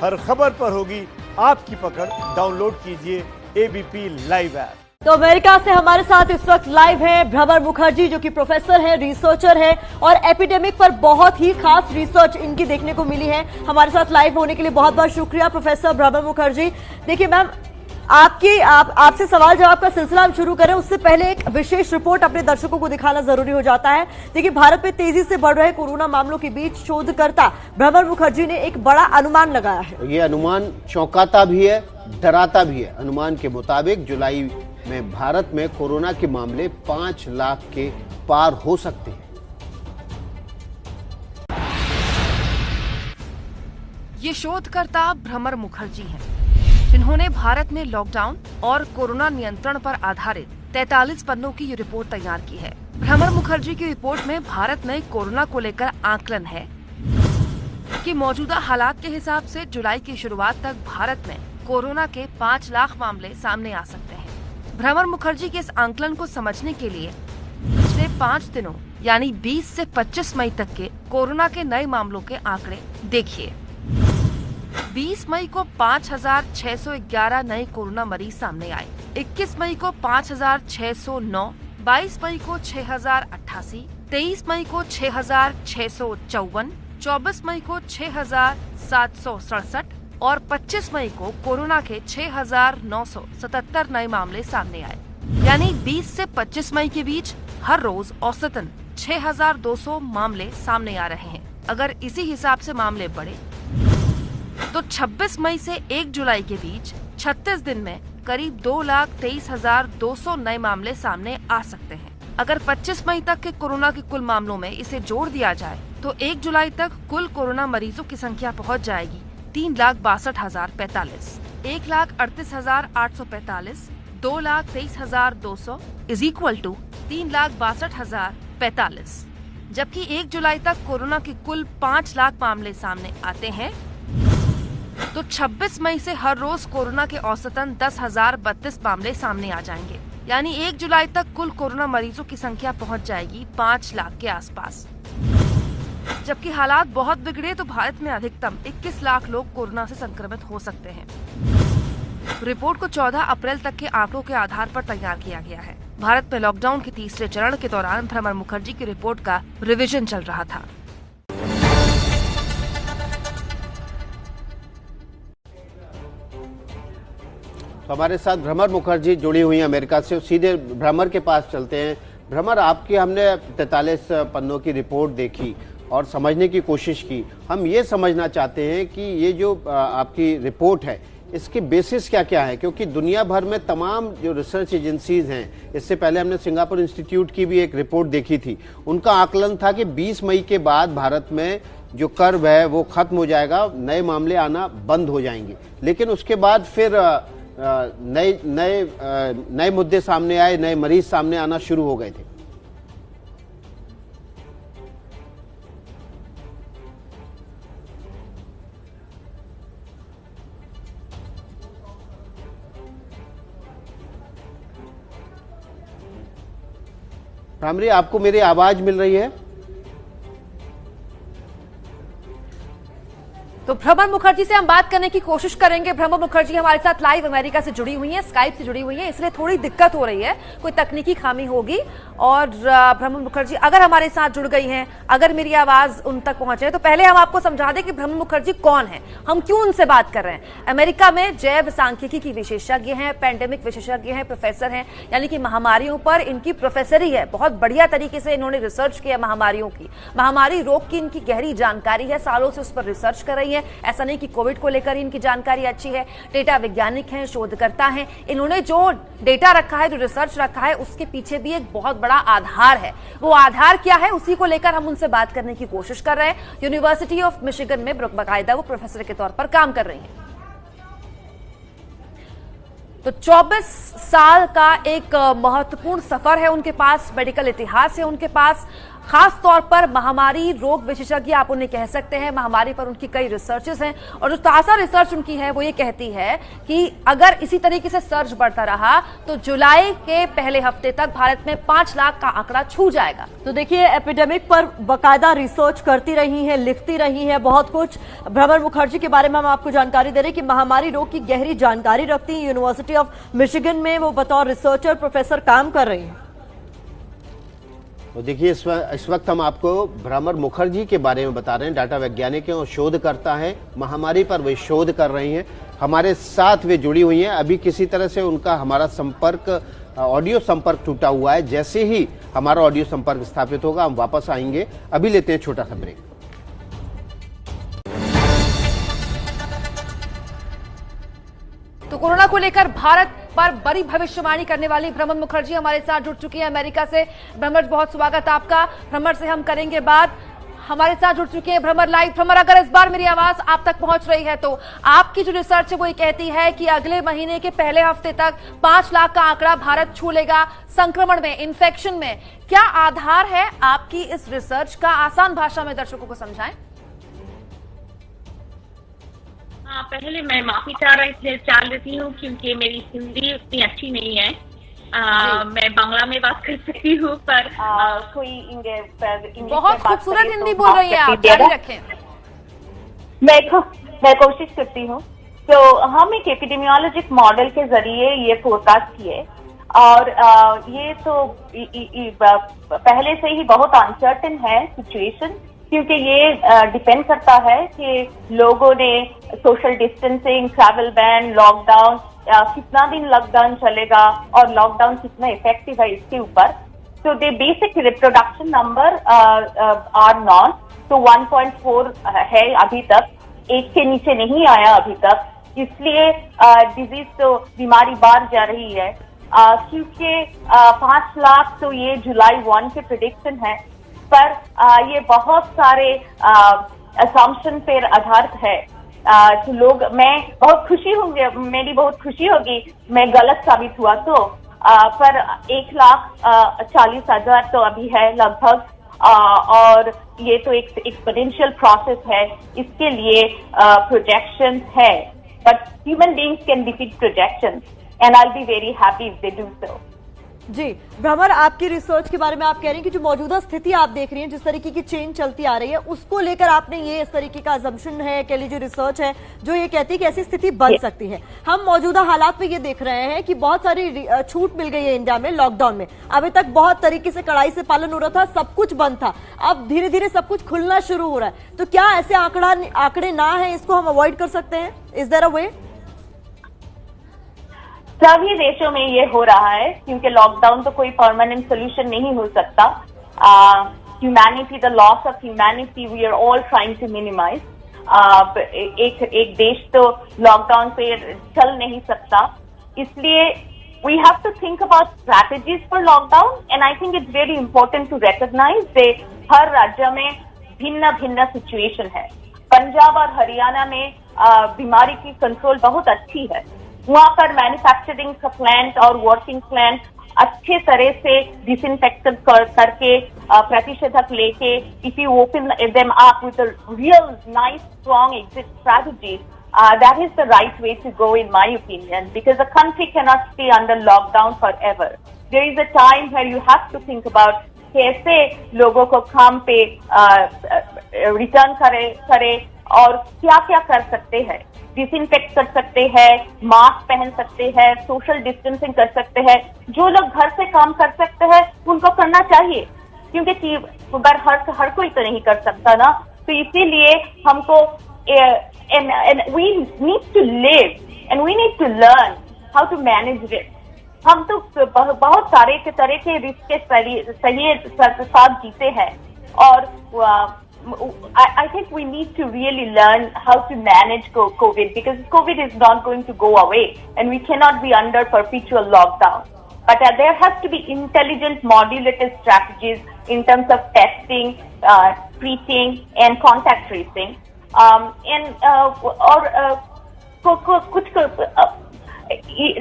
हर खबर पर होगी आपकी पकड़। डाउनलोड कीजिए एबीपी लाइव ऐप। तो अमेरिका से हमारे साथ इस वक्त लाइव है भ्रमर मुखर्जी, जो कि प्रोफेसर है, रिसर्चर है और एपिडेमिक पर बहुत ही खास रिसर्च इनकी देखने को मिली है। हमारे साथ लाइव होने के लिए बहुत बहुत शुक्रिया प्रोफेसर भ्रमर मुखर्जी। देखिए मैम, आपसे सवाल जवाब का सिलसिला हम शुरू करें उससे पहले एक विशेष रिपोर्ट अपने दर्शकों को दिखाना जरूरी हो जाता है। देखिए, भारत में तेजी से बढ़ रहे कोरोना मामलों के बीच शोधकर्ता भ्रमर मुखर्जी ने एक बड़ा अनुमान लगाया है। ये अनुमान चौंकाता भी है, डराता भी है। अनुमान के मुताबिक जुलाई में भारत में कोरोना के मामले 5 लाख के पार हो सकते हैं। ये शोधकर्ता भ्रमर मुखर्जी हैं, जिन्होंने भारत में लॉकडाउन और कोरोना नियंत्रण पर आधारित 43 पन्नों की ये रिपोर्ट तैयार की है। भ्रमर मुखर्जी की रिपोर्ट में भारत में कोरोना को लेकर आकलन है कि मौजूदा हालात के हिसाब से जुलाई की शुरुआत तक भारत में कोरोना के 5 लाख मामले सामने आ सकते हैं। भ्रमर मुखर्जी के इस आकलन को समझने के लिए पिछले 5 दिनों यानी 20 से 25 मई तक के कोरोना के नए मामलों के आंकड़े देखिए। 20 मई को 5,611 नए कोरोना मरीज सामने आए। 21 मई को 5,609, 22 मई को 6,088, 23 मई को 6,654, 24 मई को 6,767 और 25 मई को कोरोना के 6,977 नए मामले सामने आए। यानी 20 से 25 मई के बीच हर रोज औसतन 6,200 मामले सामने आ रहे हैं। अगर इसी हिसाब से मामले बढ़े तो 26 मई से 1 जुलाई के बीच 36 दिन में करीब 2,23,200 नए मामले सामने आ सकते हैं। अगर 25 मई तक के कोरोना के कुल मामलों में इसे जोड़ दिया जाए तो 1 जुलाई तक कुल कोरोना मरीजों की संख्या पहुंच जाएगी 3,62,045, 1,38,845, 2,23,200 इज इक्वल टू 3,62,045। जबकि 1 जुलाई तक कोरोना के कुल 5 लाख मामले सामने आते हैं तो 26 मई से हर रोज कोरोना के औसतन 10,032 मामले सामने आ जाएंगे। यानी 1 जुलाई तक कुल कोरोना मरीजों की संख्या पहुंच जाएगी 5 लाख के आसपास। जबकि हालात बहुत बिगड़े तो भारत में अधिकतम 21 लाख लोग कोरोना से संक्रमित हो सकते हैं। रिपोर्ट को 14 अप्रैल तक के आंकड़ों के आधार पर तैयार किया गया है। भारत में लॉकडाउन के तीसरे चरण के दौरान भ्रमर मुखर्जी की रिपोर्ट का रिवीजन चल रहा था। तो हमारे साथ भ्रमर मुखर्जी जुड़ी हुई हैं अमेरिका से। सीधे भ्रमर के पास चलते हैं। भ्रमर, आपकी हमने 43 पन्नों की रिपोर्ट देखी और समझने की कोशिश की। हम ये समझना चाहते हैं कि ये जो आपकी रिपोर्ट है इसकी बेसिस क्या क्या है, क्योंकि दुनिया भर में तमाम जो रिसर्च एजेंसीज हैं, इससे पहले हमने सिंगापुर इंस्टीट्यूट की भी एक रिपोर्ट देखी थी, उनका आकलन था कि 20 मई के बाद भारत में जो कर्व है वो खत्म हो जाएगा, नए मामले आना बंद हो जाएंगे। लेकिन उसके बाद फिर नए मुद्दे सामने आए, नए मरीज सामने आना शुरू हो गए थे। प्रामरी, आपको मेरी आवाज मिल रही है? तो भ्रमर मुखर्जी से हम बात करने की कोशिश करेंगे। भ्रमर मुखर्जी हमारे साथ लाइव अमेरिका से जुड़ी हुई हैं, स्काइप से जुड़ी हुई हैं, इसलिए थोड़ी दिक्कत हो रही है, कोई तकनीकी खामी होगी। और भ्रमर मुखर्जी अगर हमारे साथ जुड़ गई हैं, अगर मेरी आवाज उन तक पहुंचे, तो पहले हम आपको समझा दें कि भ्रमर मुखर्जी कौन है, हम क्यों उनसे बात कर रहे हैं। अमेरिका में जैव सांख्यिकी की विशेषज्ञ हैं, पैंडेमिक विशेषज्ञ हैं, प्रोफेसर हैं, यानी कि महामारियों पर इनकी प्रोफेसरी है। बहुत बढ़िया तरीके से इन्होंने रिसर्च किया महामारियों की, महामारी रोग की इनकी गहरी जानकारी है, सालों से उस पर रिसर्च कर रही है। ऐसा नहीं कि कोविड को लेकर इनकी जानकारी अच्छी है। डेटा वैज्ञानिक हैं, शोधकर्ता हैं। इन्होंने जो डेटा रखा है, जो रिसर्च रखा है, उसके पीछे भी एक बहुत बड़ा आधार है। वो आधार क्या है, उसी को लेकर हम उनसे बात करने की कोशिश कर रहे हैं। यूनिवर्सिटी ऑफ मिशिगन में बाकायदा वो प्रोफेसर के तौर पर काम कर रही हैं। तो 24 साल का एक महत्वपूर्ण सफर है उनके पास, मेडिकल इतिहास है उनके पास। खास तौर पर महामारी रोग विशेषज्ञ आप उन्हें कह सकते हैं। महामारी पर उनकी कई रिसर्चेस हैं और जो ताजा रिसर्च उनकी है वो ये कहती है कि अगर इसी तरीके से सर्ज बढ़ता रहा तो जुलाई के पहले हफ्ते तक भारत में 5 लाख का आंकड़ा छू जाएगा। तो देखिए, एपिडेमिक पर बाकायदा रिसर्च करती रही है, लिखती रही है बहुत कुछ। भ्रमर मुखर्जी के बारे में हम आपको जानकारी दे रहे हैं कि महामारी रोग की गहरी जानकारी रखती है। यूनिवर्सिटी ऑफ मिशिगन में वो बतौर रिसर्चर प्रोफेसर काम कर रही है। तो देखिए, इस वक्त हम आपको भ्रमर मुखर्जी के बारे में बता रहे हैं। डाटा वैज्ञानिक हैं और शोधकर्ता हैं, महामारी पर वे शोध कर रही हैं। हमारे साथ वे जुड़ी हुई हैं। अभी किसी तरह से उनका हमारा संपर्क, ऑडियो संपर्क टूटा हुआ है। जैसे ही हमारा ऑडियो संपर्क स्थापित होगा हम वापस आएंगे। अभी लेते हैं छोटा सा ब्रेक। तो कोरोना को लेकर भारत पर बड़ी भविष्यवाणी करने वाली भ्रमर मुखर्जी हमारे साथ जुड़ चुकी है अमेरिका से। भ्रमर, बहुत स्वागत आपका। भ्रमर से हम करेंगे बात। हमारे साथ जुड़ चुके हैं भ्रमर लाइव। भ्रमर, अगर इस बार मेरी आवाज आप तक पहुंच रही है तो आपकी जो रिसर्च है वो ये कहती है कि अगले महीने के पहले हफ्ते तक 5 लाख का आंकड़ा भारत छू लेगा संक्रमण में, इन्फेक्शन में। क्या आधार है आपकी इस रिसर्च का? आसान भाषा में दर्शकों को समझाएं। हाँ, पहले मैं माफी चाह रही हूँ क्योंकि मेरी हिंदी उतनी अच्छी नहीं है। मैं बांग्ला में बात कर सकती हूँ पर कोई बहुत खूबसूरत हिंदी बोल रही है आप, जारी रखें। मैं कोशिश करती हूँ। तो हम एक एपिडेमियोलॉजिक मॉडल के जरिए ये फोरकास्ट किए और ये तो पहले से ही बहुत अनसर्टेन है सिचुएशन, क्योंकि ये डिपेंड करता है कि लोगों ने social distancing, travel ban, lockdown, कितना दिन लॉकडाउन चलेगा और लॉकडाउन कितना इफेक्टिव है इसके ऊपर। तो the basic reproduction number R naught, तो 1.4 है अभी तक, 1 के नीचे नहीं आया अभी तक। इसलिए डिजीज तो बीमारी बढ़ जा रही है क्योंकि 5 लाख तो ये जुलाई 1 के प्रिडिक्शन है, पर ये बहुत सारे असम्पशन पर आधारित है। तो लोग, मैं बहुत खुशी होंगे, मेरी बहुत खुशी होगी मैं गलत साबित हुआ तो, पर 1,40,000 तो अभी है लगभग, और ये तो एक एक्सपोनेंशियल प्रोसेस है। इसके लिए प्रोजेक्शंस है, but human beings can defeat projections and I will be very happy if they do so. Ji Bhramar, आपकी रिसर्च के बारे में आप कह रही हैं कि जो मौजूदा स्थिति आप देख रही हैं, जिस तरीके की चेंज चलती आ रही है, उसको लेकर आपने ये इस तरीके का अजम्पशन है, कह लीजिए रिसर्च है, जो ये कहती है कि ऐसी स्थिति बन सकती है। हम मौजूदा हालात में ये देख रहे हैं कि बहुत सारी छूट मिल गई है इंडिया में लॉकडाउन में। अभी तक बहुत तरीके से कड़ाई से पालन हो रहा था, सब कुछ बंद था, अब धीरे धीरे सब कुछ खुलना शुरू हो रहा है। तो क्या ऐसे आंकड़े ना है, इसको हम अवॉइड कर सकते हैं? इज देयर अ वे? सभी देशों में ये हो रहा है क्योंकि लॉकडाउन तो कोई परमानेंट सोल्यूशन नहीं हो सकता। Humanity, the loss of humanity we are all trying to minimise. एक देश तो लॉकडाउन पे चल नहीं सकता, इसलिए we have to think about strategies for lockdown and I think it's very important to recognise they हर राज्य में भिन्न भिन्न सिचुएशन है। पंजाब और हरियाणा में बीमारी की कंट्रोल बहुत अच्छी है। वहां पर मैन्युफैक्चरिंग का प्लांट और वर्किंग प्लांट अच्छे तरह से डिसइंफेक्टेड करके प्रतिषेधक लेके, if you open them up with a real nice strong exit strategy, that is the right way to go in my opinion, because a country cannot stay under lockdown forever. There is a time where you have to think about कैसे लोगों को काम पे return करे और क्या क्या कर सकते हैं। डिसइंफेक्ट कर सकते हैं, मास्क पहन सकते हैं, सोशल डिस्टेंसिंग कर सकते हैं। जो लोग घर से काम कर सकते हैं उनको करना चाहिए, क्योंकि हर कोई तो नहीं कर सकता ना। तो इसीलिए हमको we need to live and we need to learn how to manage risk. हम तो बहुत सारे तरह के रिस्क के सही साथ जीते हैं और I think we need to really learn how to manage COVID, because COVID is not going to go away and we cannot be under perpetual lockdown. But there has to be intelligent modulated strategies in terms of testing, treating and contact tracing.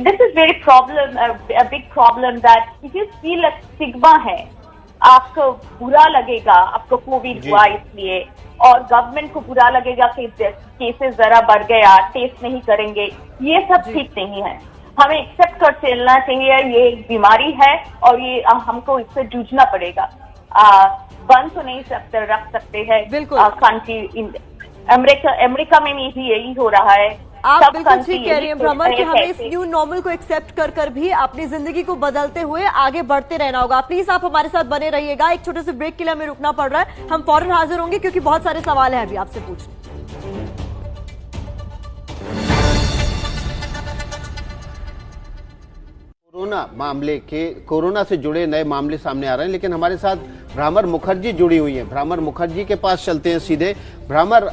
This is very a big problem that if you feel a stigma है आपको बुरा लगेगा, आपको Covid हुआ इसलिए, और government को बुरा लगेगा कि केसेस जरा बढ़ गया, टेस्ट नहीं करेंगे, ये सब ठीक नहीं है। हमें एक्सेप्ट कर चलना चाहिए ये एक बीमारी है और ये हमको इससे जूझना पड़ेगा। बंद तो नहीं रख सकते हैं कंट्री। अमेरिका में भी यही हो रहा है। आप बिल्कुल ठीक कह रही हैं भ्रमर कि हमें इस न्यू नॉर्मल को एक्सेप्ट कर भी अपनी जिंदगी को बदलते हुए आगे बढ़ते रहना होगा। प्लीज आप हमारे साथ बने रहिएगा। एक छोटे से ब्रेक के लिए हमें रुकना पड़ रहा है, हम फौरन हाजिर होंगे क्योंकि बहुत सारे सवाल हैं अभी आपसे पूछने। कोरोना से जुड़े नए मामले सामने आ रहे हैं, लेकिन हमारे साथ भ्रामर मुखर्जी जुड़ी हुई हैं। भ्रामर मुखर्जी के पास चलते हैं सीधे। भ्रामर,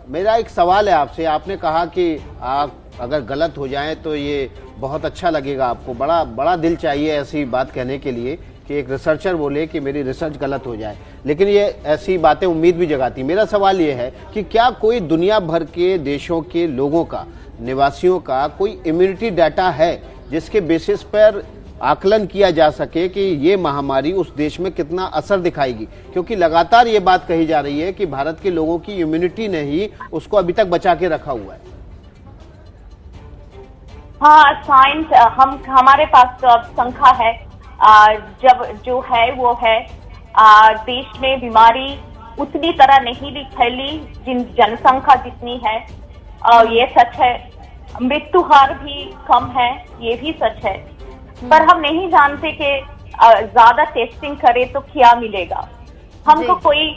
मेरा एक सवाल है आपसे। आपने कहा कि आप अगर गलत हो जाएं तो ये बहुत अच्छा लगेगा आपको, बड़ा दिल चाहिए ऐसी बात कहने के लिए कि एक रिसर्चर बोले कि मेरी रिसर्च गलत हो जाए, लेकिन ये ऐसी बातें उम्मीद भी जगाती। मेरा सवाल ये है कि क्या कोई दुनिया भर के देशों के लोगों का, निवासियों का कोई इम्यूनिटी डाटा है जिसके बेसिस पर आकलन किया जा सके कि ये महामारी उस देश में कितना असर दिखाएगी? क्योंकि लगातार ये बात कही जा रही है कि भारत के लोगों की इम्यूनिटी ने ही उसको अभी तक बचा के रखा हुआ है। हाँ, साइंस हमारे पास तो अब संख्या है, जब जो है वो है। देश में बीमारी उतनी तरह नहीं फैली जिन जनसंख्या जितनी है, ये सच है। मृत्यु हार भी कम है, ये भी सच है। पर हम नहीं जानते कि ज्यादा टेस्टिंग करें तो क्या मिलेगा हमको। कोई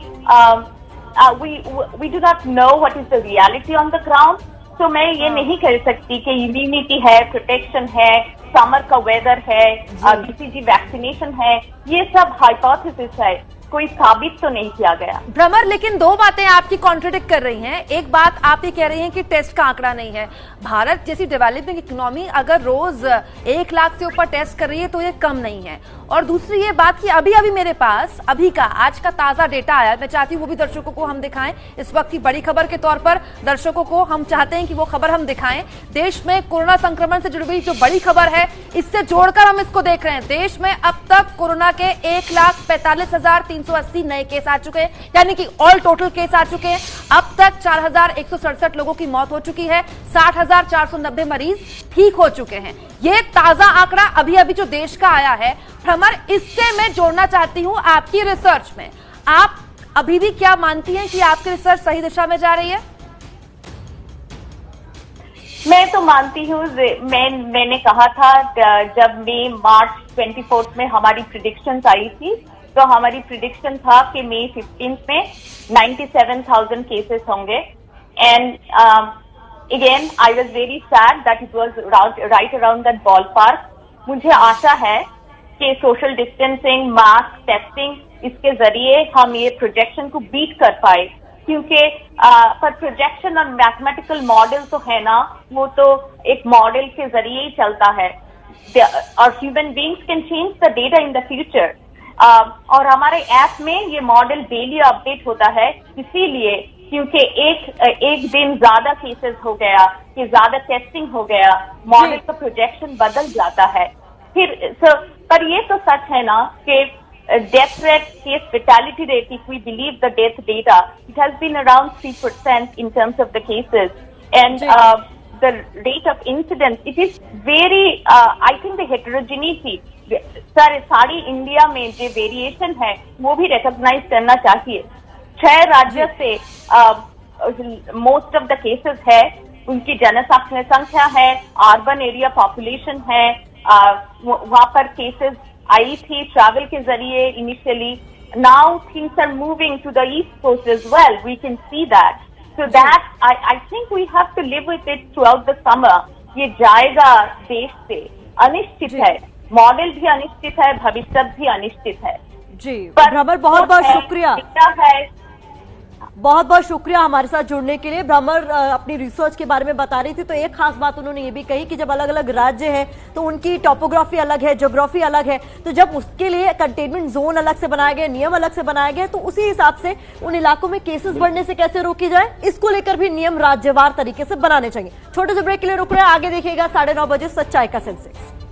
we do not know what is the reality on the ground. तो मैं ये नहीं कह सकती कि इम्यूनिटी है, प्रोटेक्शन है, समर का वेदर है, बीसीजी वैक्सीनेशन है, ये सब हाइपोथेसिस है, कोई साबित तो नहीं किया गया। भ्रमर, लेकिन दो बातें आपकी कॉन्ट्रडिक्ट कर रही हैं। एक बात आप ये कह रही हैं कि टेस्ट का आंकड़ा नहीं है। भारत जैसी डेवलपिंग इकोनॉमी अगर रोज 1 लाख से ऊपर टेस्ट कर रही है तो ये कम नहीं है। और दूसरी ये बात कि अभी मेरे पास आज का ताजा डेटा आया, मैं चाहती हूँ वो भी दर्शकों को हम दिखाएं। इस वक्त की बड़ी खबर के तौर पर दर्शकों को हम चाहते हैं कि वो खबर हम दिखाएं। देश में कोरोना संक्रमण से जुड़ी हुई जो बड़ी खबर है, इससे जोड़कर हम इसको देख रहे हैं। देश में अब तक कोरोना के 1,45,380 नए केस आ चुके हैं, यानी कि ऑल टोटल केस आ चुके हैं। अब तक 4,167 लोगों की मौत हो चुकी है, 60,490 मरीज ठीक हो चुके हैं। ये ताजा आंकड़ा अभी जो देश का आया है। भ्रमर, इससे मैं जोड़ना चाहती हूं आपकी रिसर्च में। आप अभी भी क्या मानती हैं कि आपकी रिसर्च सही दिशा में जा रही है? मैं तो मानती हूँ। मैंने कहा था जब मार्च 24 में हमारी प्रिडिक्शंस आई थी, तो हमारी प्रिडिक्शन था कि मई 15 में 97,000 केसेस होंगे। And again I was very sad that it was right around that ball park. मुझे आशा है कि सोशल डिस्टेंसिंग, मास्क, टेस्टिंग, इसके जरिए हम ये प्रोजेक्शन को बीट कर पाए, क्योंकि पर प्रोजेक्शन और मैथमेटिकल मॉडल तो है ना, वो तो एक मॉडल के जरिए ही चलता है। और human beings can change the data in the future. और हमारे ऐप में ये मॉडल डेली अपडेट होता है, इसीलिए क्योंकि एक दिन ज्यादा केसेस हो गया कि ज्यादा टेस्टिंग हो गया, मॉडल का प्रोजेक्शन बदल जाता है। पर ये तो सच है ना कि death rate, case fatality rate, if we believe the death data, it has been around 3% in terms of the cases. And the rate of incidence, it is very, I think the heterogeneity, sir सारी India में जो variation है वो भी recognise करना चाहिए। 6 राज्य से मोस्ट ऑफ द केसेस है, उनकी जनसंख्या है, अर्बन एरिया पॉपुलेशन है, वहां पर केसेस आई थी ट्रैवल के जरिए initially. Now things are moving to the east coast as well, we can see that. So that I think we have to live with it throughout the summer. ये जाएगा देश से, अनिश्चित है, model भी अनिश्चित है, भविष्य भी अनिश्चित है। जी भ्रमर, बहुत बहुत शुक्रिया, बहुत बहुत शुक्रिया हमारे साथ जुड़ने के लिए। भ्रमर अपनी रिसर्च के बारे में बता रही थी, तो एक खास बात उन्होंने ये भी कही कि जब अलग अलग राज्य है तो उनकी टोपोग्राफी अलग है, ज्योग्राफी अलग है, तो जब उसके लिए कंटेनमेंट जोन अलग से बनाया गया, नियम अलग से बनाया गया, तो उसी हिसाब से उन इलाकों में केसेस बढ़ने से कैसे रोकी जाए, इसको लेकर भी नियम राज्यवार तरीके से बनाने चाहिए। छोटे से ब्रेक के लिए रुक रहे हैं, आगे देखिएगा 9:30 बजे सच्चाई का सेंसेक्स।